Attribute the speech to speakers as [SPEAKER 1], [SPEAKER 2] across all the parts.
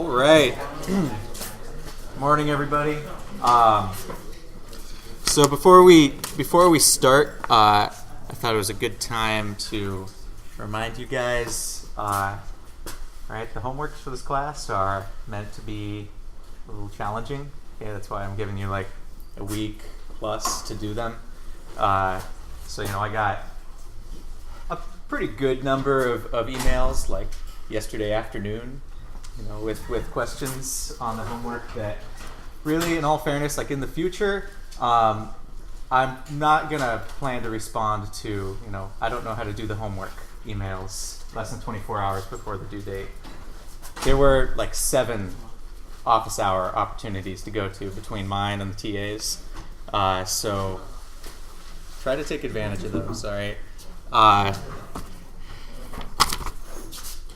[SPEAKER 1] All right. Morning, everybody. So before we start, I thought it was a good time to remind you guys. Right, the homeworks for this class are meant to be a little challenging. Okay, that's why I'm giving you like a week plus to do them. So I got a pretty good number of emails like yesterday afternoon, with questions on the homework that really, in all fairness, like in the future, I'm not gonna plan to respond to, I don't know how to do the homework emails less than 24 hours before the due date. There were like 7 office hour opportunities to go to between mine and the TAs. So try to take advantage of those, all right?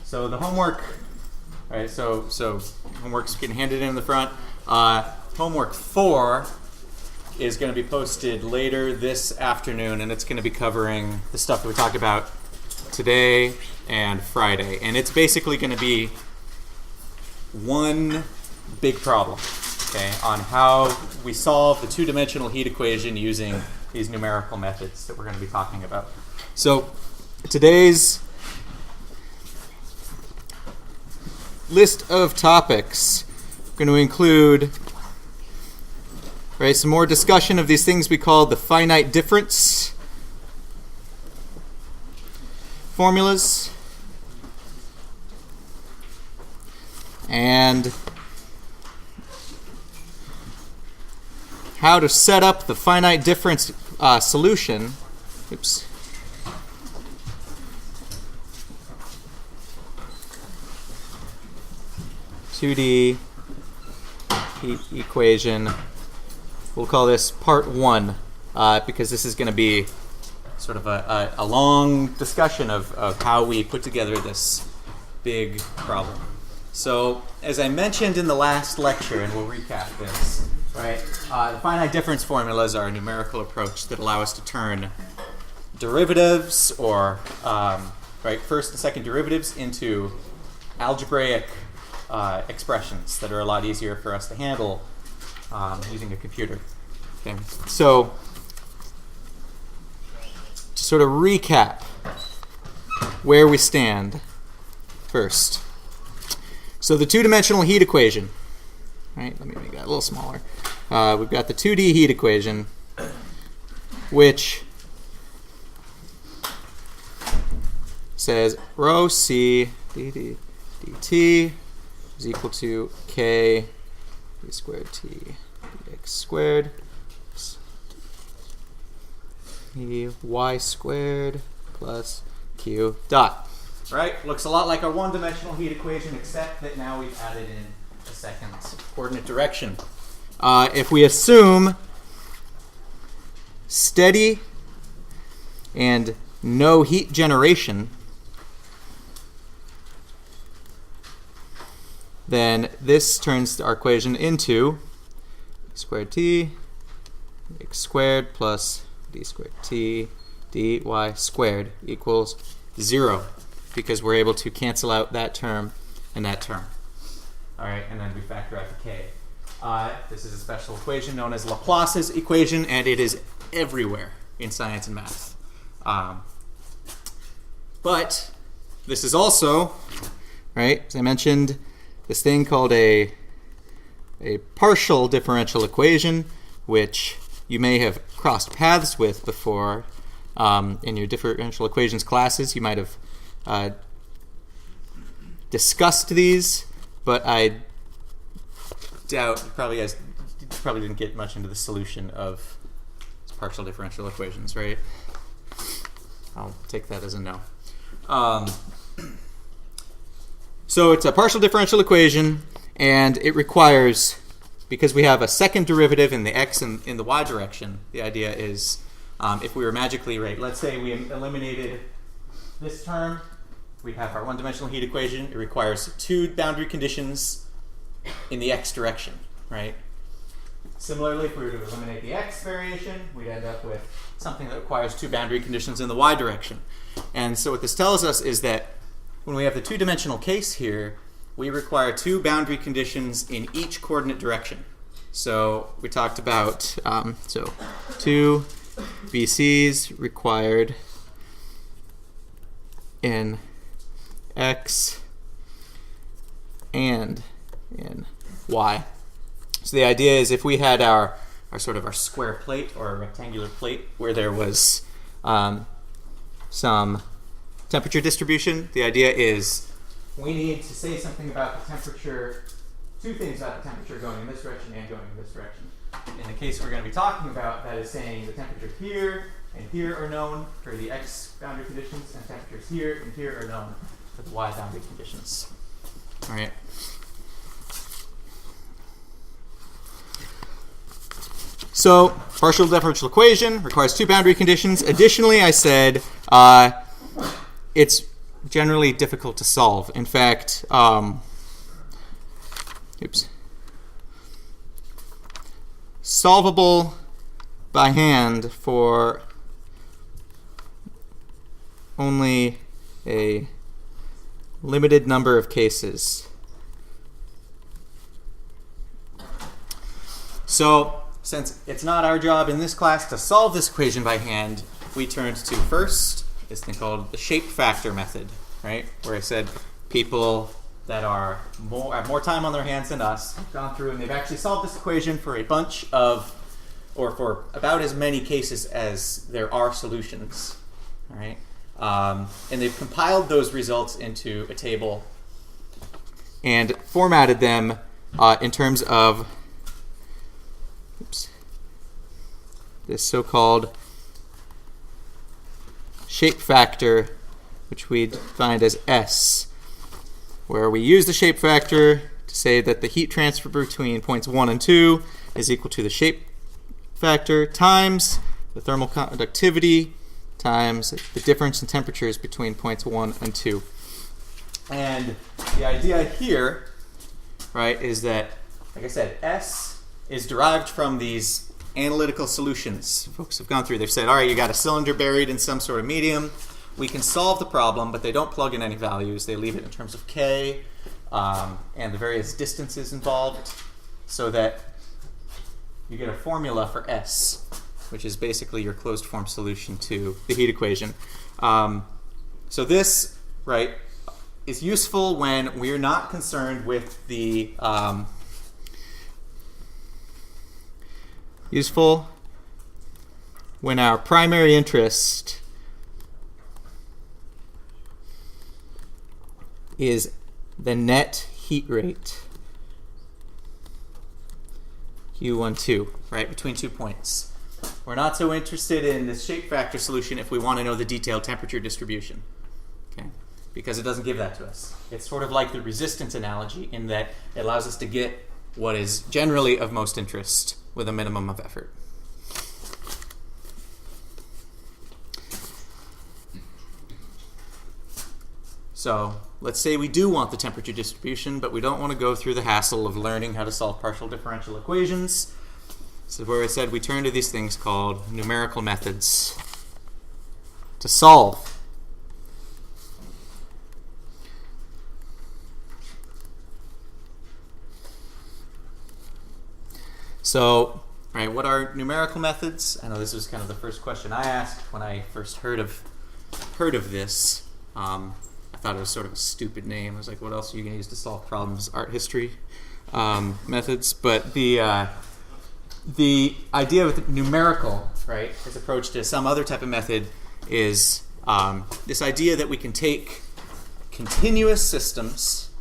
[SPEAKER 1] So the homework, all right, so homework's getting handed in the front. Homework 4 is going to be posted later this afternoon, and it's going to be covering the stuff that we talked about today and Friday. And it's basically going to be one big problem, okay, on how we solve the two-dimensional heat equation using these numerical methods that we're going to be talking about. So today's list of topics are going to include some more discussion of these things we call the finite difference formulas, and how to set up the finite difference solution. Oops. (2D) heat equation. We'll call this part 1 because this is going to be sort of a long discussion of how we put together this big problem. So, as I mentioned in the last lecture, and we'll recap this, right? The finite difference formulas are a numerical approach that allow us to turn derivatives or first and second derivatives into algebraic expressions that are a lot easier for us to handle using a computer. Okay. So, to sort of recap where we stand first. So the two-dimensional heat equation, right? Let me make that a little smaller. We've got the 2D heat equation, which says rho c dt is equal to k d squared t dx squared e y squared plus q dot. Right? Looks a lot like our one-dimensional heat equation, except that now we've added in a second coordinate direction. If we assume steady and no heat generation, then this turns our equation into squared t x squared plus d squared t dy squared equals 0, because we're able to cancel out that term and that term. All right, and then we factor out the k. This is a special equation known as Laplace's equation, and it is everywhere in science and math. But this is also, right, as I mentioned, this thing called a partial differential equation, which you may have crossed paths with before in your differential equations classes. You might have discussed these, but I doubt you probably didn't get much into the solution of partial differential equations, right? I'll take that as a no. So it's a partial differential equation, and it requires, because we have a second derivative in the x and in the y direction, the idea is if we were magically, right, let's say we eliminated this term, we have our one-dimensional heat equation. It requires 2 boundary conditions in the x direction, right? Similarly, if we were to eliminate the x variation, we'd end up with something that requires 2 boundary conditions in the y direction. And so what this tells us is that when we have the two-dimensional case here, we require two boundary conditions in each coordinate direction. So we talked about, two BCs required in X and in Y. So the idea is if we had our sort of our square plate or a rectangular plate where there was some temperature distribution, the idea is we need to say something about the temperature, two things about the temperature going in this direction and going in this direction. In the case we're going to be talking about, that is saying the temperature here and here are known for the X boundary conditions, and temperatures here and here are known for the Y boundary conditions. All right. So partial differential equation requires two boundary conditions. Additionally, I said it's generally difficult to solve. In fact, solvable by hand for only a limited number of cases. So, since it's not our job in this class to solve this equation by hand, we turned to first this thing called the shape factor method, right? Where I said people that have more time on their hands than us have gone through and they've actually solved this equation for a bunch of, or for about as many cases as there are solutions, all right? And they've compiled those results into a table and formatted them in terms of this so-called shape factor, which we defined as S, where we use the shape factor to say that the heat transfer between points 1 and 2 is equal to the shape factor times the thermal conductivity times the difference in temperatures between points 1 and 2. And the idea here, right, is that, like I said, S is derived from these analytical solutions folks have gone through. They've said, all right, you got a cylinder buried in some sort of medium. We can solve the problem, but they don't plug in any values. They leave it in terms of K and the various distances involved so that you get a formula for S, which is basically your closed form solution to the heat equation. So this, right, is useful when we're not concerned with the useful when our primary interest is the net heat rate, Q12, right, between 2 points. We're not so interested in this shape factor solution if we want to know the detailed temperature distribution, okay, because it doesn't give that to us. It's sort of like the resistance analogy in that it allows us to get what is generally of most interest with a minimum of effort. So let's say we do want the temperature distribution, but we don't want to go through the hassle of learning how to solve partial differential equations. This is where I said we turn to these things called numerical methods to solve. So, right, what are numerical methods? I know this was kind of the first question I asked when I first heard of this. I thought it was sort of a stupid name. I was like, what else are you going to use to solve problems? Art history methods. But the idea with numerical, right, as approach to some other type of method is this idea that we can take continuous systems,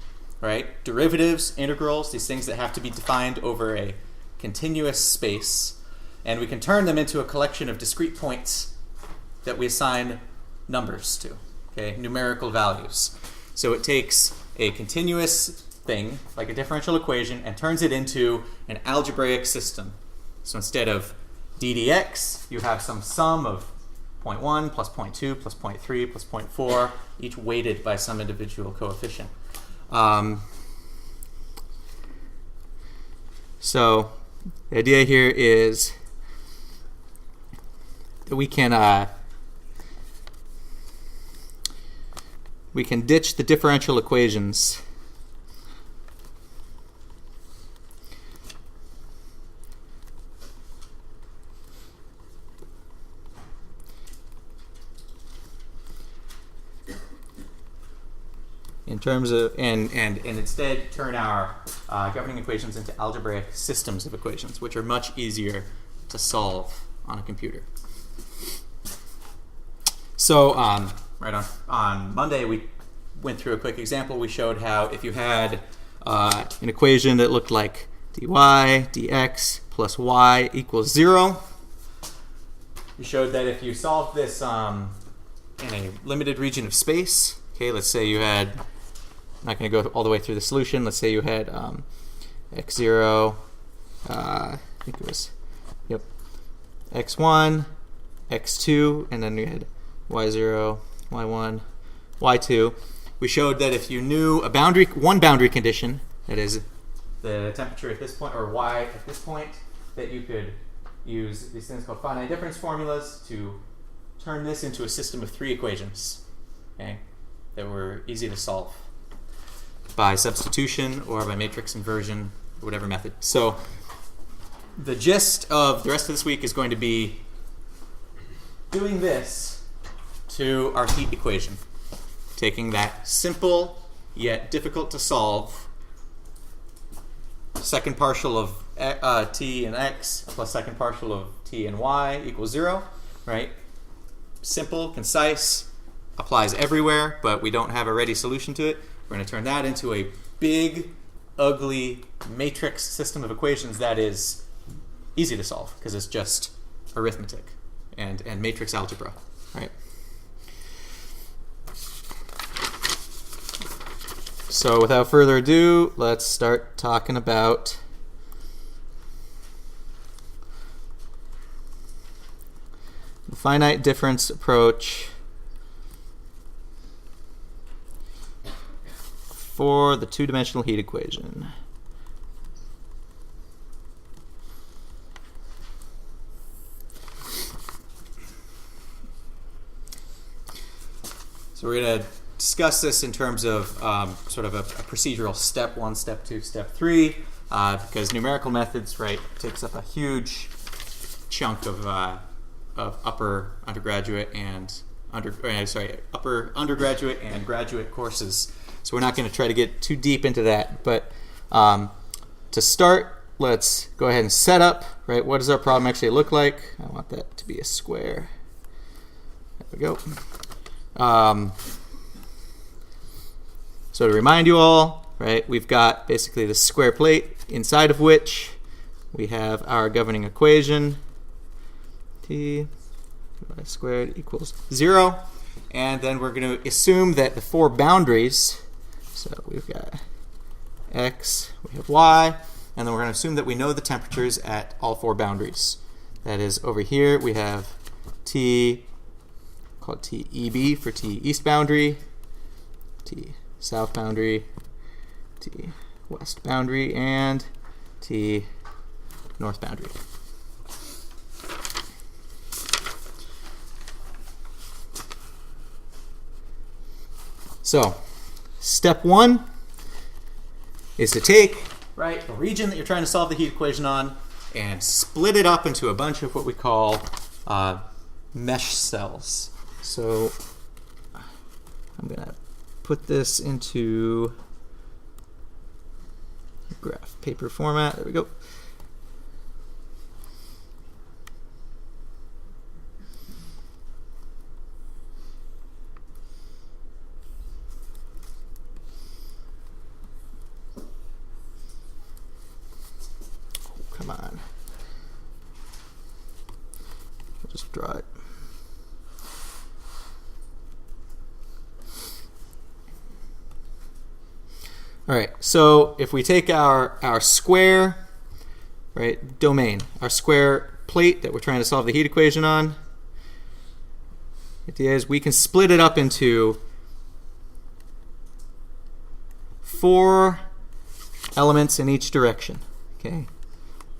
[SPEAKER 1] right, derivatives, integrals, these things that have to be defined over a continuous space, and we can turn them into a collection of discrete points that we assign numbers to, okay, numerical values. So it takes a continuous thing, like a differential equation, and turns it into an algebraic system. So instead of d dx, you have some sum of 0.1 plus 0.2 plus 0.3 plus 0.4, each weighted by some individual coefficient. So the idea here is that we can ditch the differential equations in terms of, and instead turn our governing equations into algebraic systems of equations, which are much easier to solve on a computer. So right on Monday, we went through a quick example. We showed how if you had an equation that looked like dy dx plus y equals 0, we showed that if you solved this in a limited region of space, okay, let's say you had, I'm not going to go all the way through the solution, let's say you had x0, I think it was, yep, x1, x2, and then you had y0, y1, y2. We showed that if you knew one boundary condition, that is the temperature at this point, or y at this point, that you could use these things called finite difference formulas to turn this into a system of 3 equations, okay, that were easy to solve by substitution or by matrix inversion, or whatever method. So the gist of the rest of this week is going to be doing this to our heat equation, taking that simple yet difficult to solve second partial of t and x plus second partial of t and y equals 0, right? Simple, concise, applies everywhere, but we don't have a ready solution to it. We're going to turn that into a big, ugly matrix system of equations that is easy to solve because it's just arithmetic and matrix algebra, right? So without further ado, let's start talking about the finite difference approach for the two-dimensional heat equation. So we're going to discuss this in terms of sort of a procedural step 1, step 2, step 3, because numerical methods, right, takes up a huge chunk of upper undergraduate and upper undergraduate and graduate courses. So we're not going to try to get too deep into that, but to start, let's go ahead and set up, right? What does our problem actually look like? I want that to be a square. There we go. So to remind you all, right, we've got basically this square plate inside of which we have our governing equation, t squared equals 0. And then we're going to assume that the 4 boundaries, so we've got x, we have y, and then we're going to assume that we know the temperatures at all 4 boundaries. That is, over here we have t, called TEB for t east boundary, t south boundary, t west boundary, and t north boundary. So, step 1 is to take, right, the region that you're trying to solve the heat equation on and split it up into a bunch of what we call mesh cells. So, I'm going to put this into graph paper format. There we go. Come on. I'll just draw it. All right, so if we take our square, right, domain, our square plate that we're trying to solve the heat equation on, the idea is we can split it up into 4 elements in each direction, okay?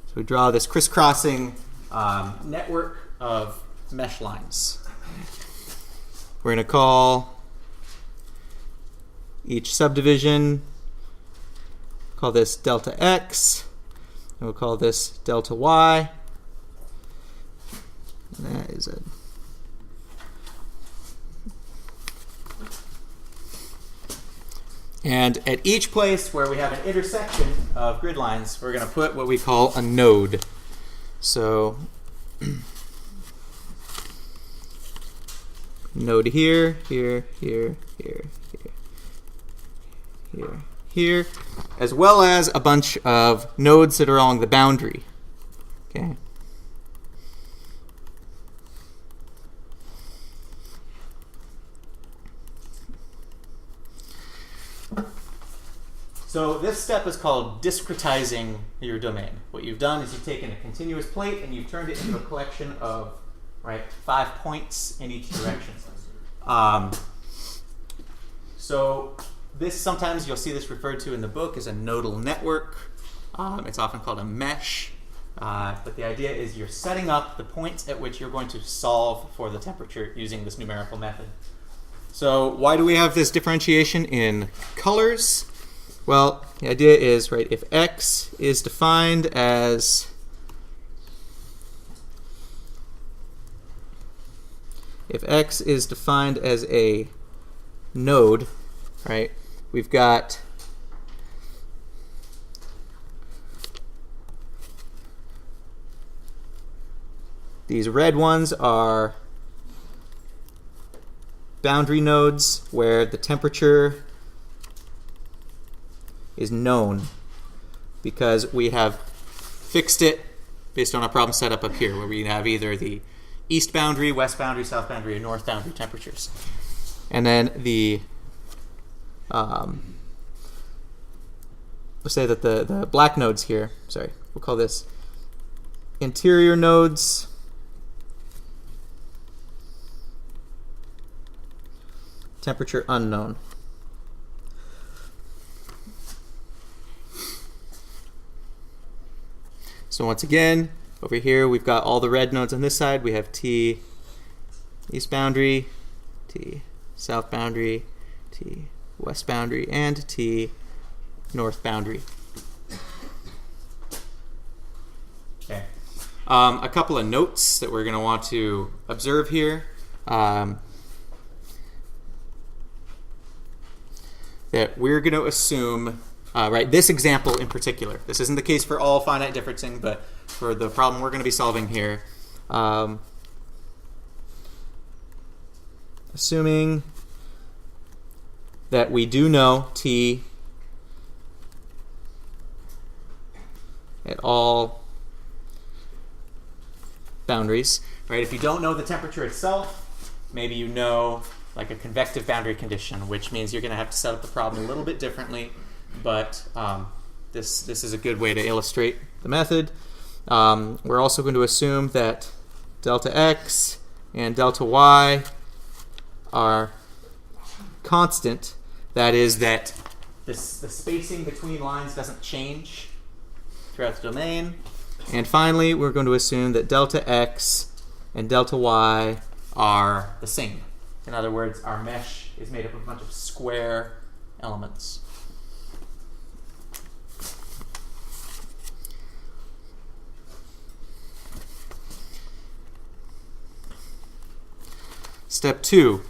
[SPEAKER 1] So we draw this crisscrossing network of mesh lines. We're going to call each subdivision, call this delta x, and we'll call this delta y. And that is a And at each place where we have an intersection of grid lines, we're going to put what we call a node. So node here, here, here, here, here, here, here, as well as a bunch of nodes that are along the boundary. Okay. So this step is called discretizing your domain. What you've done is you've taken a continuous plate and you've turned it into a collection of 5 points in each direction. So this, sometimes you'll see this referred to in the book as a nodal network. It's often called a mesh. But the idea is you're setting up the points at which you're going to solve for the temperature using this numerical method. So why do we have this differentiation in colors? Well, the idea is, if x is defined as a node, we've got these red ones are boundary nodes where the temperature is known because we have fixed it based on a problem set up here where we have either the east boundary, west boundary, south boundary, and north boundary temperatures. And then the let's say that the black nodes here, we'll call this interior nodes, temperature unknown. So once again, over here we've got all the red nodes on this side. We have T east boundary, T south boundary, T west boundary, and T north boundary. Okay. A couple of notes that we're going to want to observe here. That we're going to assume, this example in particular. This isn't the case for all finite differencing, but for the problem we're going to be solving here, assuming that we do know T at all boundaries. If you don't know the temperature itself, maybe you know a convective boundary condition, which means you're going to have to set up the problem a little bit differently, but this is a good way to illustrate the method. We're also going to assume that delta x and delta y are constant. That is, that the spacing between lines doesn't change throughout the domain. And finally, we're going to assume that delta x and delta y are the same. In other words, our mesh is made up of a bunch of square elements. Step 2.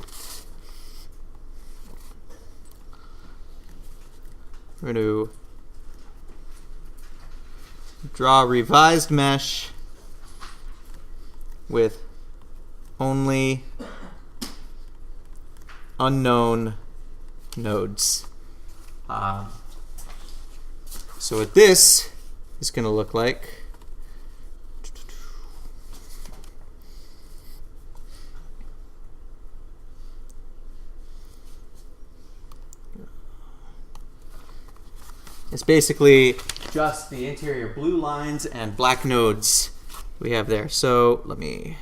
[SPEAKER 1] We're going to draw a revised mesh with only unknown nodes. So what this is going to look like, it's basically just the interior blue lines and black nodes we have there. So let me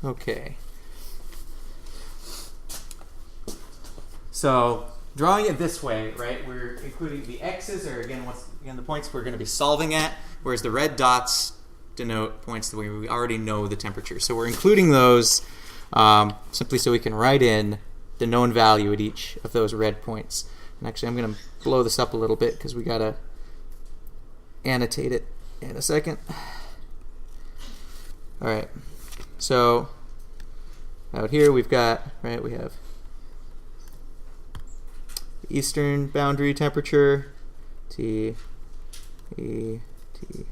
[SPEAKER 1] Okay. So drawing it this way, right, we're including the x's are, again, the points we're going to be solving at, whereas the red dots denote points where we already know the temperature. So we're including those simply so we can write in the known value at each of those red points. And actually, I'm going to blow this up a little bit because we got to annotate it in a second. All right. So out here we've got, right, we have eastern boundary temperature, T, E, T,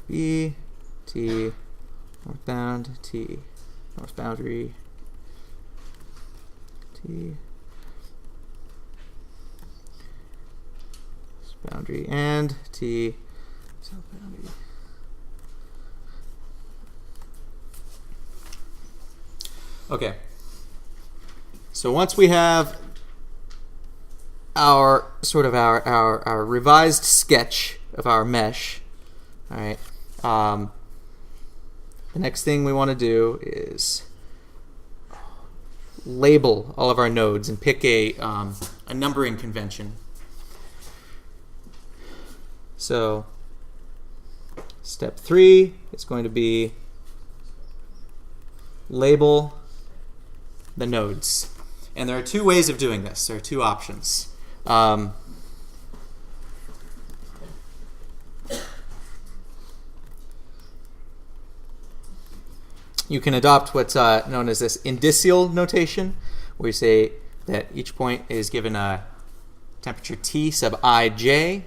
[SPEAKER 1] B, T, northbound, T, north boundary, T, boundary, and T, south boundary. Okay. So once we have our sort of our revised sketch of our mesh, all right, the next thing we want to do is label all of our nodes and pick a numbering convention. So step 3 is going to be label the nodes. And there are two ways of doing this. There are two options. You can adopt what's known as this indicial notation, where you say that each point is given a temperature T sub ij.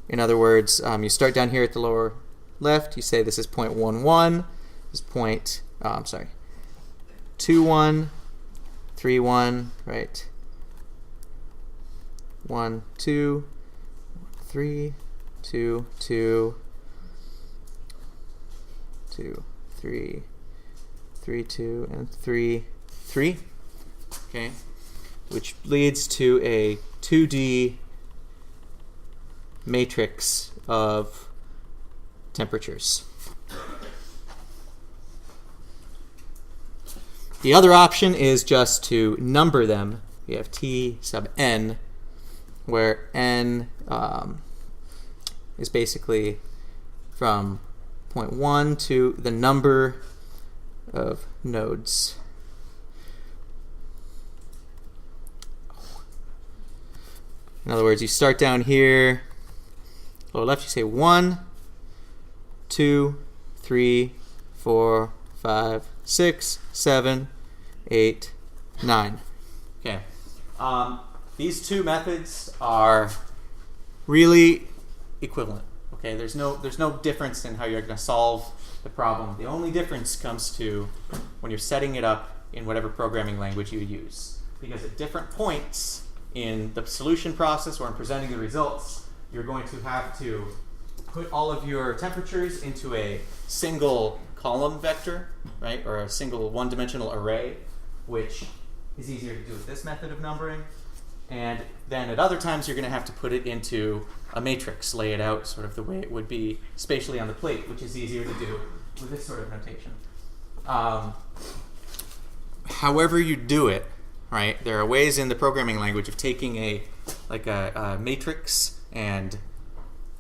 [SPEAKER 1] In other words, you start down here at the lower left. You say this is 0.11. This is 21, 31, right? 1, 2, 3, 2, 2, 2, 3, 3, 2, and 3, 3. Okay, which leads to a 2D matrix of temperatures. The other option is just to number them. We have T sub n, where n is basically from 0.1 to the number of nodes. In other words, you start down here, lower left, you say 1, 2, 3, 4, 5, 6, 7, 8, 9. Okay. These two methods are really equivalent. Okay, there's no difference in how you're going to solve the problem. The only difference comes to when you're setting it up in whatever programming language you use. Because at different points in the solution process or in presenting the results, you're going to have to put all of your temperatures into a single column vector, right, or a single one-dimensional array, which is easier to do with this method of numbering. And then at other times, you're going to have to put it into a matrix, lay it out sort of the way it would be spatially on the plate, which is easier to do with this sort of notation. However you do it, right, there are ways in the programming language of taking a matrix and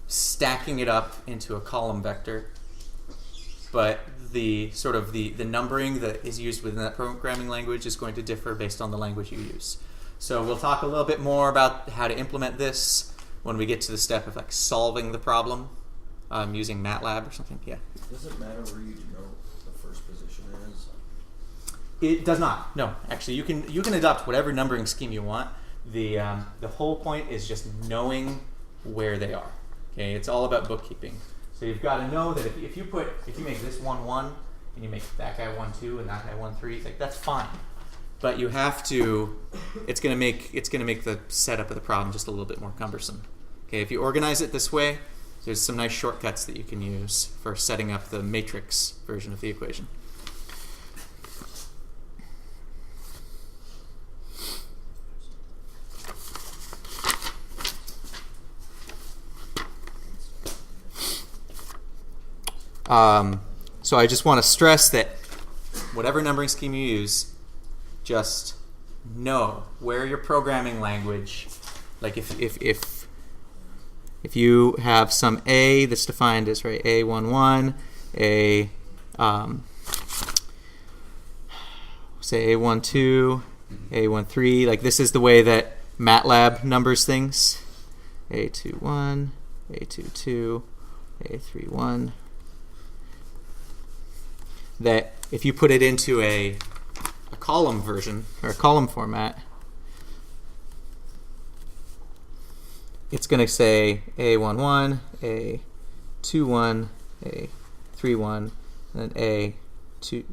[SPEAKER 1] stacking it up into a column vector. But the sort of the numbering that is used within that programming language is going to differ based on the language you use. So we'll talk a little bit more about how to implement this when we get to the step of like solving the problem using MATLAB or something. Yeah.
[SPEAKER 2] Does it matter where you denote the first position is?
[SPEAKER 1] It does not. No, actually, you can adopt whatever numbering scheme you want. The whole point is just knowing where they are. Okay, it's all about bookkeeping. So you've got to know that if you make this 1, 1, and you make that guy 1, 2, and that guy 1, 3, like that's fine. But you have to. It's gonna make the setup of the problem just a little bit more cumbersome. Okay, if you organize it this way, there's some nice shortcuts that you can use for setting up the matrix version of the equation. So I just want to stress that whatever numbering scheme you use, just know where your programming language, like if you have some A that's defined as, right, A11, say A12, A13, like this is the way that MATLAB numbers things. A21, A22, A31. That if you put it into a column version or a column format, it's going to say A11, A21, A31, and then A12,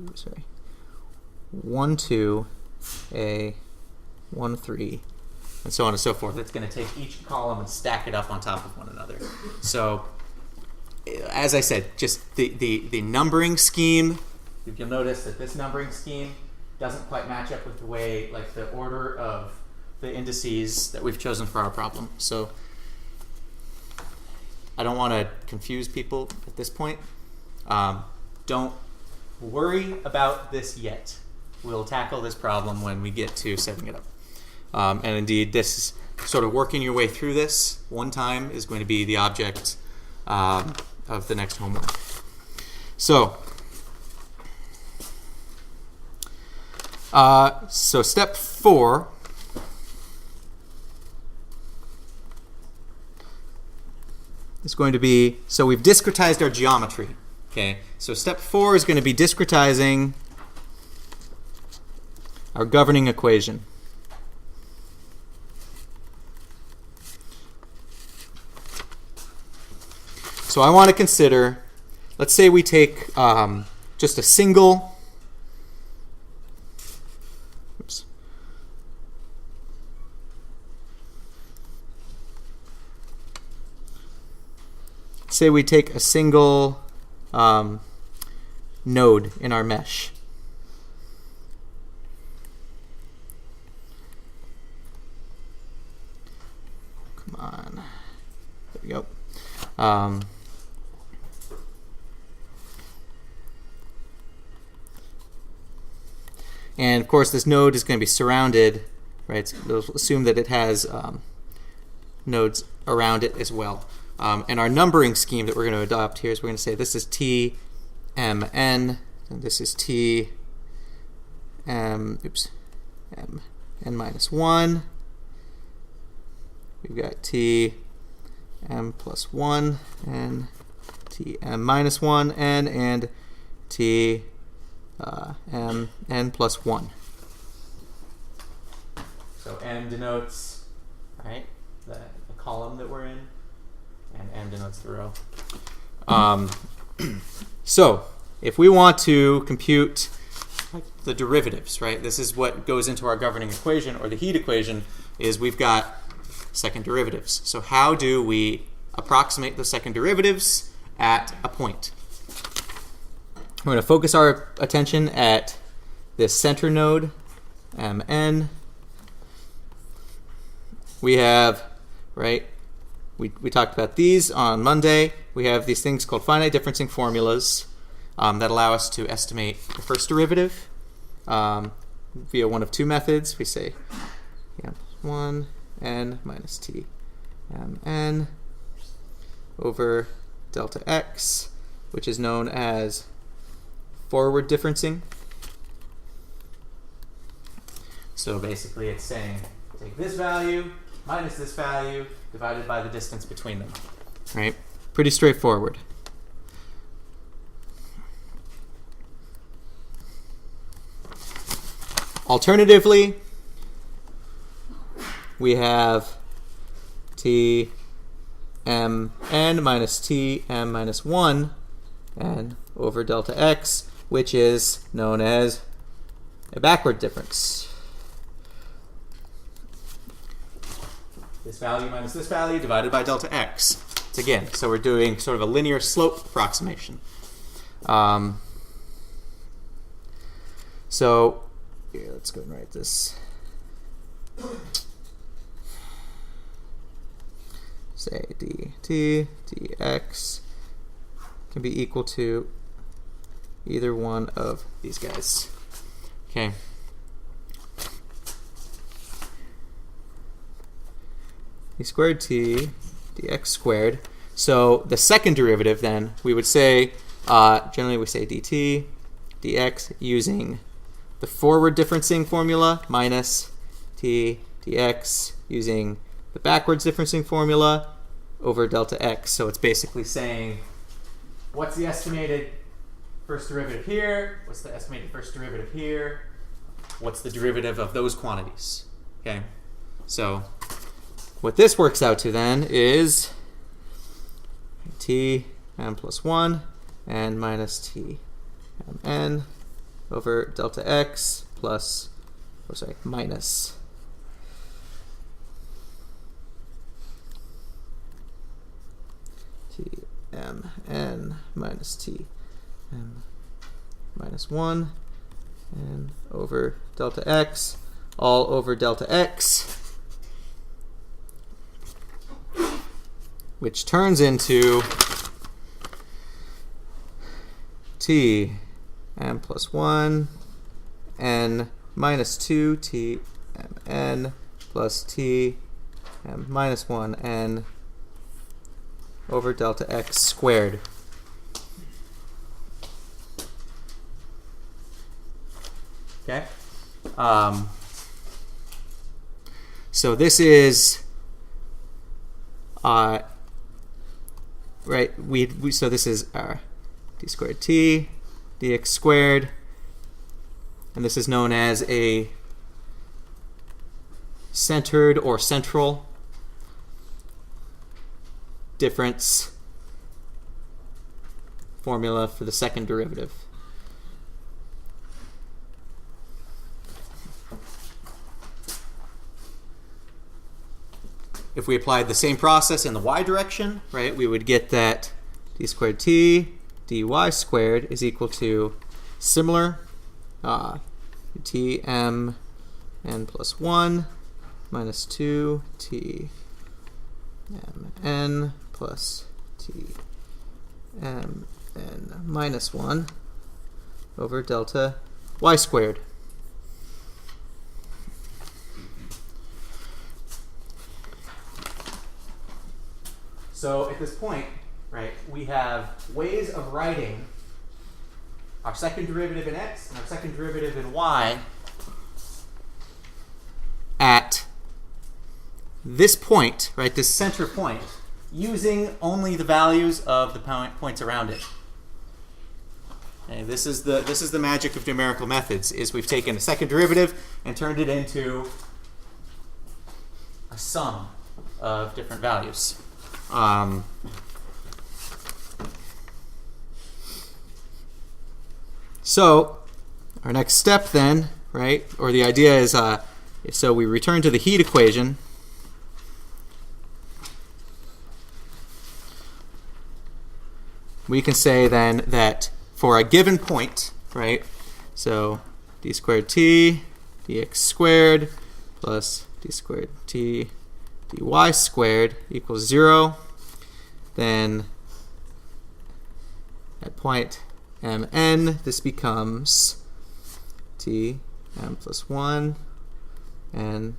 [SPEAKER 1] A13, and so on and so forth. It's going to take each column and stack it up on top of one another. So, as I said, just the numbering scheme, you'll notice that this numbering scheme doesn't quite match up with the way, like the order of the indices that we've chosen for our problem. So I don't want to confuse people at this point. Don't worry about this yet. We'll tackle this problem when we get to setting it up. And indeed, this is sort of working your way through this one time is going to be the object of the next homework. So step 4 is going to be, so we've discretized our geometry. Okay, so step 4 is going to be discretizing our governing equation. So I want to consider, let's say we take just a single, say we take a single node in our mesh. Come on. There we go. And of course, this node is going to be surrounded, right? So we'll assume that it has nodes around it as well. And our numbering scheme that we're going to adopt here is we're going to say this is T M N, and this is T M N minus 1. We've got T M plus 1 and T M minus 1 and T M N plus 1. So M denotes, right, the column that we're in, and M denotes the row. So if we want to compute the derivatives, right, this is what goes into our governing equation, or the heat equation, is we've got second derivatives. So how do we approximate the second derivatives at a point? We're going to focus our attention at this center node, Mn. We have, right, we talked about these on Monday. We have these things called finite differencing formulas that allow us to estimate the first derivative via one of two methods. We say m plus 1 n minus t mn over delta x, which is known as forward differencing. So basically it's saying take this value minus this value divided by the distance between them. Right? Pretty straightforward. Alternatively, we have T m n minus T m minus 1 n over delta x, which is known as a backward difference. This value minus this value divided by delta x. It's again, so we're doing sort of a linear slope approximation. So here, let's go and write this. Say dt dx can be equal to either one of these guys. Okay. d squared t dx squared. So the second derivative then, we would say, generally we say dt dx using the forward differencing formula minus t dx using the backwards differencing formula over delta x. So it's basically saying, what's the estimated first derivative here? What's the estimated first derivative here? What's the derivative of those quantities? Okay, so what this works out to then is t m plus 1 and minus t mn over delta x plus, minus t mn minus t m minus 1 and over delta x, all over delta x, which turns into t m plus 1 n minus 2 t m n plus t m minus 1 n over delta x squared. Okay. So this is right. So this is d squared t dx squared, and this is known as a centered or central difference formula for the second derivative. If we applied the same process in the y direction, right, we would get that d squared t dy squared is equal to similar t m n plus 1 minus 2 t m n plus t m n minus 1 over delta y squared. So at this point, right, we have ways of writing our second derivative in x and our second derivative in y at this point, right, this center point, using only the values of the points around it. Okay, this is the magic of numerical methods, is we've taken a second derivative and turned it into a sum of different values. So our next step then, right, or the idea is, so we return to the heat equation. We can say then that for a given point, right, so d squared t dx squared plus d squared t dy squared equals 0, then at point mn, this becomes t m plus 1 n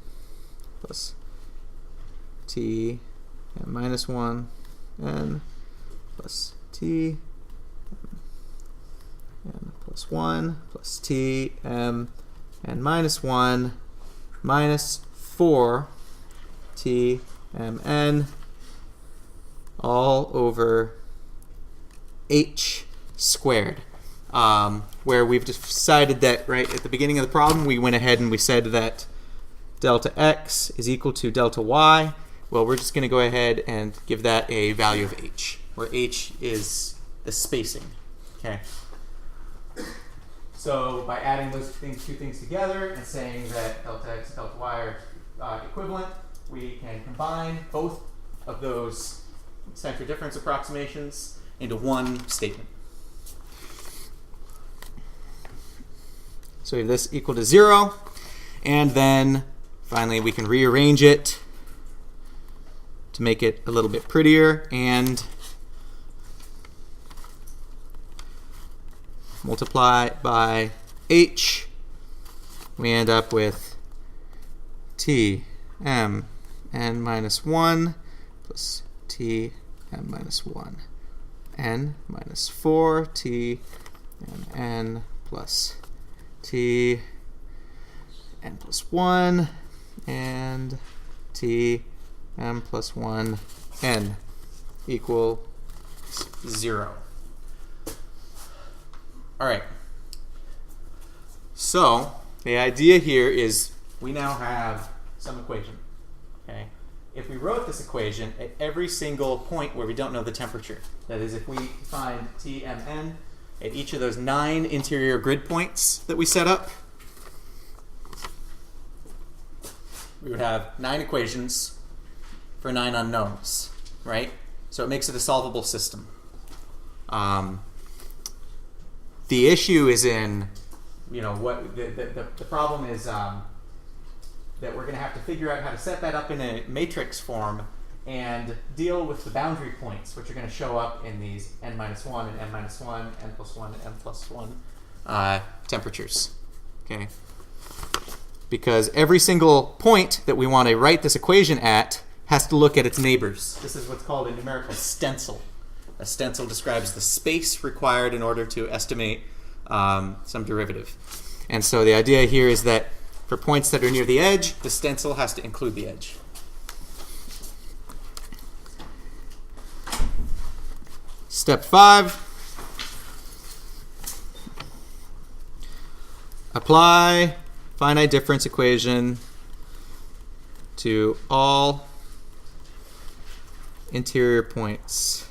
[SPEAKER 1] plus t m minus 1 n plus t m plus 1 plus t m n minus 1 minus 4 t m n all over h squared, where we've decided that, right, at the beginning of the problem we went ahead and we said that delta x is equal to delta y. Well, we're just going to go ahead and give that a value of h, where h is the spacing. Okay. So by adding those two things together and saying that delta x and delta y are equivalent, we can combine both of those center difference approximations into one statement. So we have this equal to 0, and then finally we can rearrange it to make it a little bit prettier, and multiply by h, we end up with t m n minus 1 plus t m minus 1 n minus 4 t m n plus t n plus 1 and t m plus 1 n equal 0. All right. So the idea here is we now have some equation. Okay. If we wrote this equation at every single point where we don't know the temperature, that is, if we find Tmn at each of those 9 interior grid points that we set up, we would have 9 equations for 9 unknowns, right? So it makes it a solvable system. The issue is in, what the problem is that we're going to have to figure out how to set that up in a matrix form and deal with the boundary points, which are going to show up in these n minus 1 and n minus 1, n plus 1, and n plus 1 temperatures. Okay. Because every single point that we want to write this equation at has to look at its neighbors. This is what's called a numerical stencil. A stencil describes the space required in order to estimate some derivative. And so the idea here is that for points that are near the edge, the stencil has to include the edge. Step 5. Apply finite difference equation to all interior points.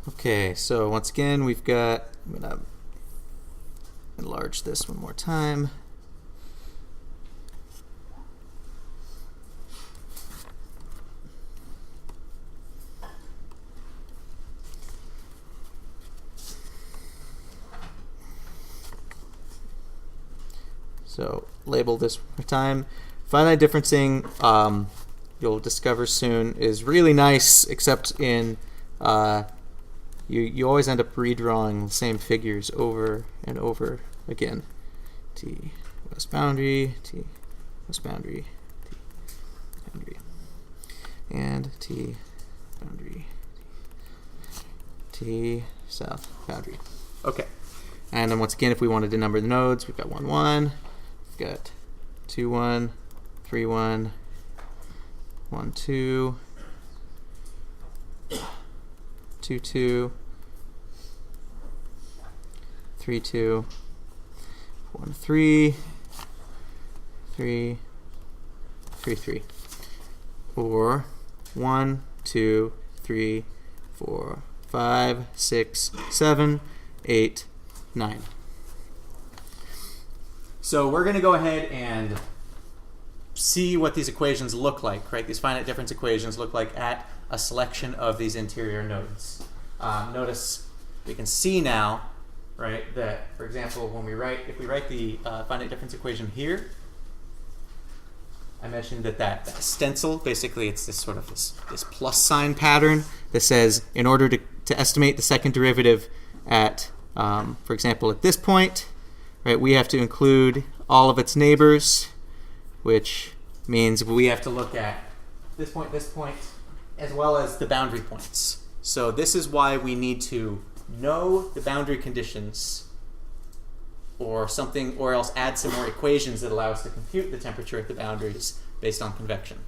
[SPEAKER 1] Okay, so once again, we've got, I'm going to enlarge this one more time. So label this one more time. Finite differencing, you'll discover soon, is really nice, except in you always end up redrawing the same figures over and over again. T west boundary, T west boundary, T boundary, and T boundary, T south boundary. Okay. And then once again, if we wanted to number the nodes, we've got 1, 1, we've got 2, 1, 3, 1, 1, 2, 2, 2, 3, 2, 1, 3, 3, 3, 3. Or 1, 2, 3, 4, 5, 6, 7, 8, 9. So we're going to go ahead and see what these equations look like, right? These finite difference equations look like at a selection of these interior nodes. Notice we can see now, right, that, for example, when if we write the finite difference equation here, I mentioned that stencil, basically it's this sort of this plus sign pattern that says in order to estimate the second derivative at, for example, at this point, right, we have to include all of its neighbors, which means we have to look at this point, as well as the boundary points. So this is why we need to know the boundary conditions or something, or else add some more equations that allow us to compute the temperature at the boundaries based on convection.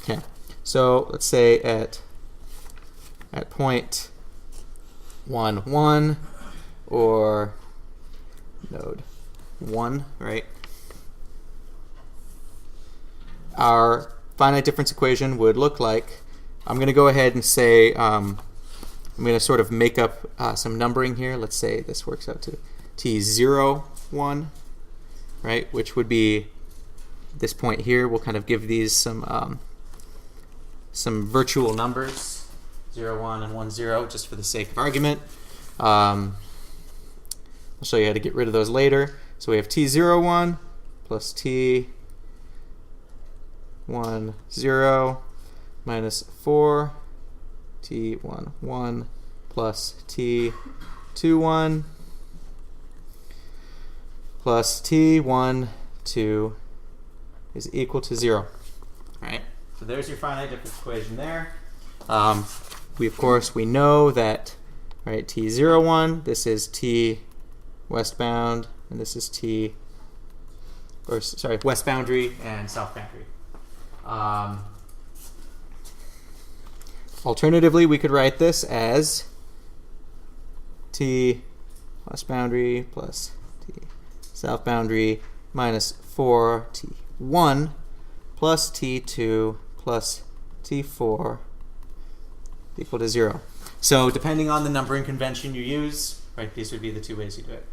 [SPEAKER 1] Okay, so let's say at point 1, 1, or node 1, right? Our finite difference equation would look like, I'm going to go ahead and say, I'm going to sort of make up some numbering here. Let's say this works out to t0, 1, right? Which would be this point here. We'll kind of give these some virtual numbers, 0, 1, and 1, 0, just for the sake of argument. I'll show you how to get rid of those later. So we have t0, 1 plus t 1, 0 minus 4 t1, 1 plus t 2, 1 plus t1, 2 is equal to 0. All right. So there's your finite difference equation there. We know that, right, t0, 1, this is t westbound, and this is west boundary and south boundary. Alternatively, we could write this as t west boundary plus t south boundary minus 4t1 plus t2 plus t4 equal to 0. So depending on the numbering convention you use, right, these would be the two ways you do it.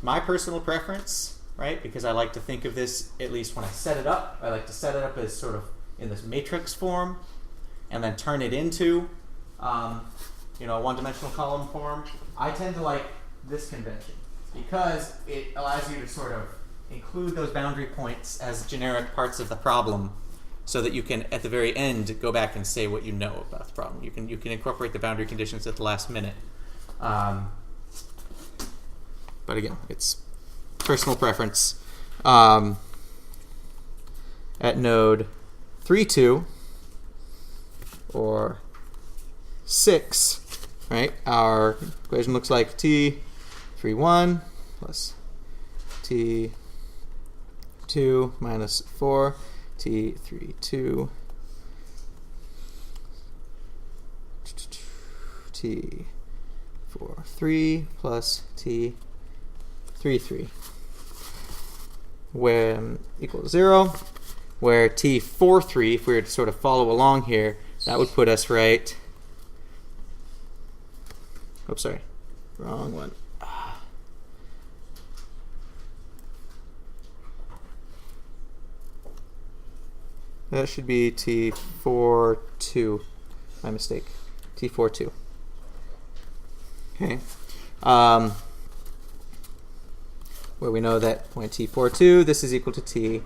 [SPEAKER 1] My personal preference, right, because I like to think of this, at least when I set it up, I like to set it up as sort of in this matrix form and then turn it into a one-dimensional column form. I tend to like this convention because it allows you to sort of include those boundary points as generic parts of the problem so that you can, at the very end, go back and say what you know about the problem. You can incorporate the boundary conditions at the last minute. But again, it's personal preference. At node 3, 2, or 6, right, our equation looks like t 3, 1 plus t 2 minus 4 t 3, 2 t 4, 3 plus t 3, 3 when equals 0, where t 4, 3, if we were to sort of follow along here, that would put us right, oops, sorry, wrong one. That should be t4, 2. My mistake. t4, 2. Okay. Where we know that point t4, 2, this is equal to t,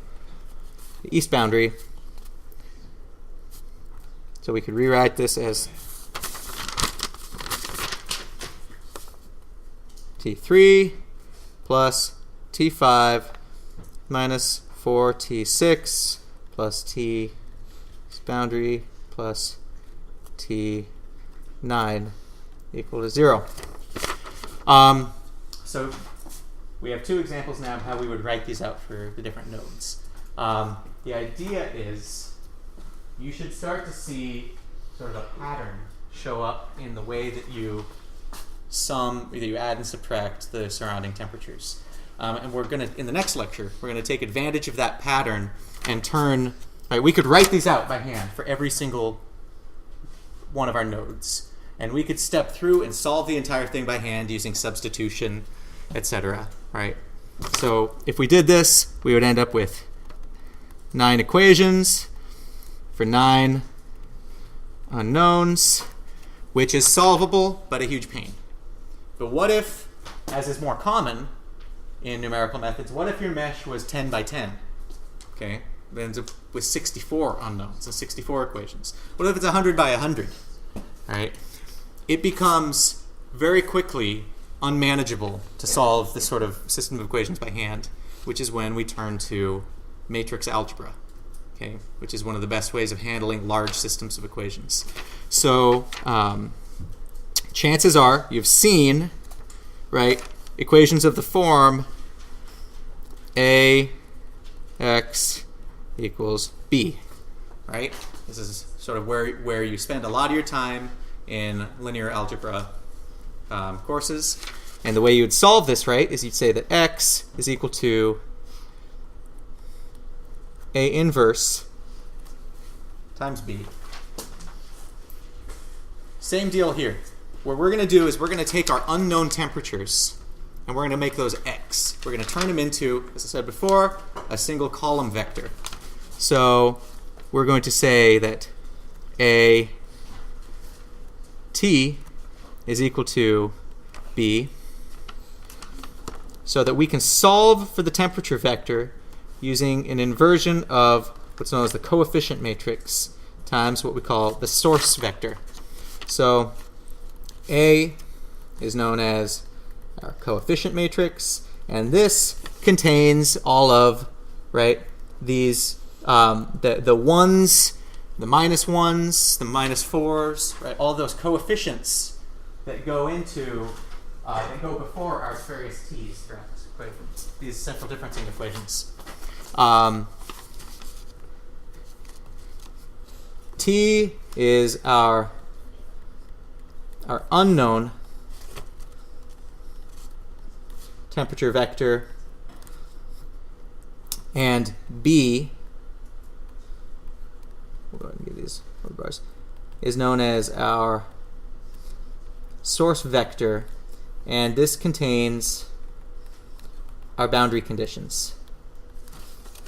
[SPEAKER 1] the east boundary. So we could rewrite this as t3 plus t5 minus 4t6 plus t boundary plus t9 equal to 0. So we have two examples now of how we would write these out for the different nodes. The idea is you should start to see sort of a pattern show up in the way that you add and subtract the surrounding temperatures. And we're going to, in the next lecture, we're going to take advantage of that pattern and turn, right, we could write these out by hand for every single one of our nodes. And we could step through and solve the entire thing by hand using substitution, etc. Right? So if we did this, we would end up with 9 equations for 9 unknowns, which is solvable, but a huge pain. But what if, as is more common in numerical methods, what if your mesh was 10 by 10? Okay, it ends up with 64 unknowns and 64 equations. What if it's 100 by 100? Right? It becomes very quickly unmanageable to solve this sort of system of equations by hand, which is when we turn to matrix algebra. okay, which is one of the best ways of handling large systems of equations. So chances are you've seen, right, equations of the form AX equals B, right? This is sort of where you spend a lot of your time in linear algebra courses. And the way you would solve this, right, is you'd say that X is equal to A inverse times B. Same deal here. What we're going to do is we're going to take our unknown temperatures and we're going to make those X. We're going to turn them into, as I said before, a single column vector. So we're going to say that A T is equal to B, so that we can solve for the temperature vector using an inversion of what's known as the coefficient matrix times what we call the source vector. So A is known as our coefficient matrix, and this contains all of, right, these the ones, the minus ones, the minus fours, right, all those coefficients that go into that go before our various t's throughout this equation, these central differencing equations. T is our unknown temperature vector, and B, we'll go ahead and give these bars, is known as our source vector, and this contains our boundary conditions.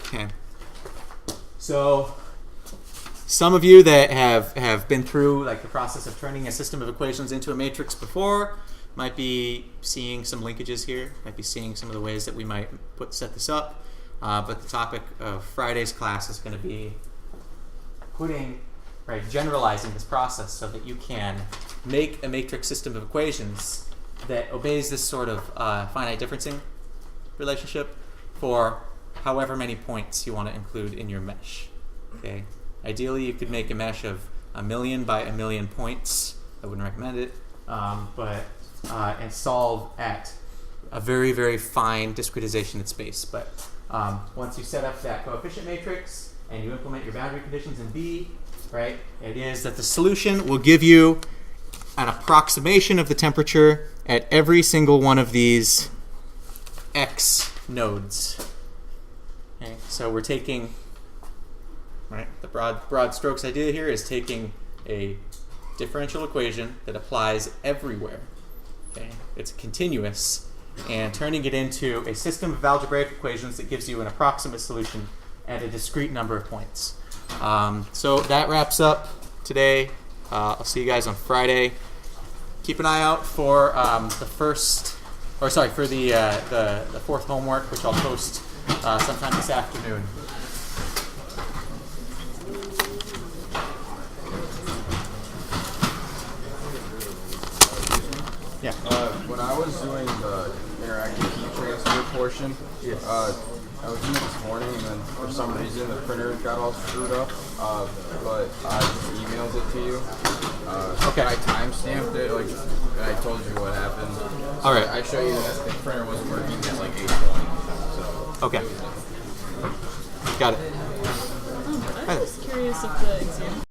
[SPEAKER 1] Okay. So some of you that have been through like the process of turning a system of equations into a matrix before might be seeing some linkages here, might be seeing some of the ways that we might set this up. But the topic of Friday's class is going to be generalizing this process so that you can make a matrix system of equations that obeys this sort of finite differencing relationship for however many points you want to include in your mesh. Okay. Ideally, you could make a mesh of 1,000,000 by 1,000,000 points. I wouldn't recommend it, and solve at a very, very fine discretization in space. But once you set up that coefficient matrix and you implement your boundary conditions in B, right, it is that the solution will give you an approximation of the temperature at every single one of these X nodes. Okay, so we're taking, right, the broad strokes idea here is taking a differential equation that applies everywhere. Okay, it's continuous, and turning it into a system of algebraic equations that gives you an approximate solution at a discrete number of points. So that wraps up today. I'll see you guys on Friday. Keep an eye out for the fourth homework, which I'll post sometime this afternoon. Yeah.
[SPEAKER 3] When I was doing the interactive heat transfer portion,
[SPEAKER 1] Yes.
[SPEAKER 3] I was doing it this morning, and then for some reason the printer got all screwed up. But I just emailed it to you.
[SPEAKER 1] Okay.
[SPEAKER 3] I timestamped it, and I told you what happened. So
[SPEAKER 1] All right.
[SPEAKER 3] I showed you that the printer wasn't working at 8:20. So
[SPEAKER 1] Okay. Got it.
[SPEAKER 4] I was curious if the exam